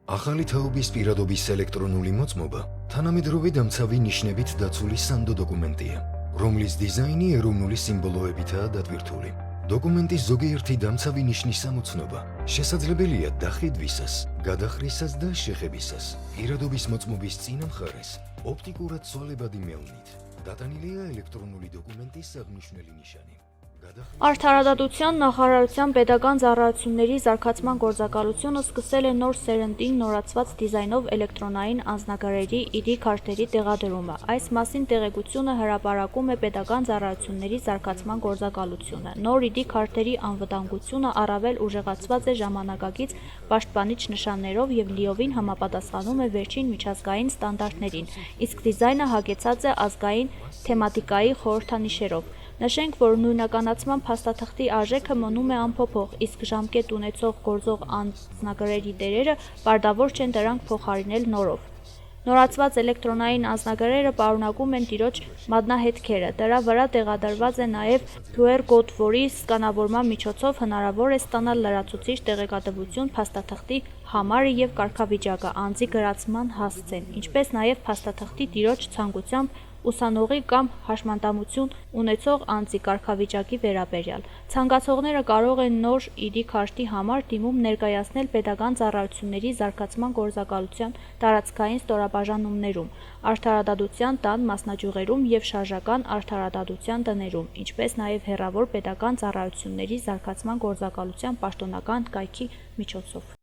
Ախալի թաուբիս պիրադոբիս էլեկտրոնուլի մոծմոբը թանամեդրովի դամցավի նիշնեբից դացուլի սանդո դոկումենտիը, ռոմլիս դիզայնի էրումնուլի սիմբոլոյ բիթա դատվիրթուլի։ Դոկումենտի զոգերթի դամցավի նիշնի սամուցնոբը, շեսածլեբելիա դախիդ վիսաս, գադախրիսաս դա շեխեբիսաս, իրադոբիս մոծմոբիս ծինամ խարես, օպտիկուրատ սոլեբադի մելնիտ, դատանիլեա էլեկտրոնուլի դոկումենտի սաղնիշնելի նիշանի։ Արդարադատության նախարարության պետական ծառայությունների զարգացման գործակալությունը սկսել է նոր սերնդին նորացված դիզայնով էլեկտրոնային անձնագրերի ID քարտերի տեղադրումը։ Այս մասին տեղեկությունը հրապարակում է պետական ծառայությունների զարգացման գործակալությունը։ Նոր ID քարտերի անվտանգությունը առավել ուժեղացված է ժամանակակից պաշտպանիչ նշաններով եւ լիովին համապատասխանում է վերջին միջազգային ստանդարտներին, իսկ դիզայնը հագեցած է ազգային թեմատիկայի խորհրդանիշերով։ Նշենք, որ նույնականացման փաստաթղթի արժեքը մնում է անփոփոխ, իսկ ժամկետ ունեցող գործող անձնագրերի տերերը պարտավոր չեն դրանք փոխարինել նորով։ Նորացված էլեկտրոնային անձնագրերը պարունակում են տիրոջ մատնահետքերը, դրա վրա տեղադրված է նաև QR կոդ, որի սկանավորման միջոցով հնարավոր է ստանալ լրացուցիչ տեղեկատվություն փաստաթղթի համարը եւ կարգավիճակը, անձի գրացման հասցեն, ինչպես նաև փաստաթղթի տիրոջ ցանկությամբ ուսանողի կամ հաշմանդամություն ունեցող անձի կարգավիճակի վերաբերյալ։ Ցանկացողները կարող են նոր ID քարտի համար դիմում ներկայացնել պետական ծառայությունների զարգացման գործակալության տարածքային ստորաբաժանումներում, արդարադատության տան մասնաճյուղերում եւ շարժական արդարադատության տներում, ինչպես նաև հեռավոր պետական ծառայությունների զարգացման գործակալության պաշտոնական կայքի միջոցով։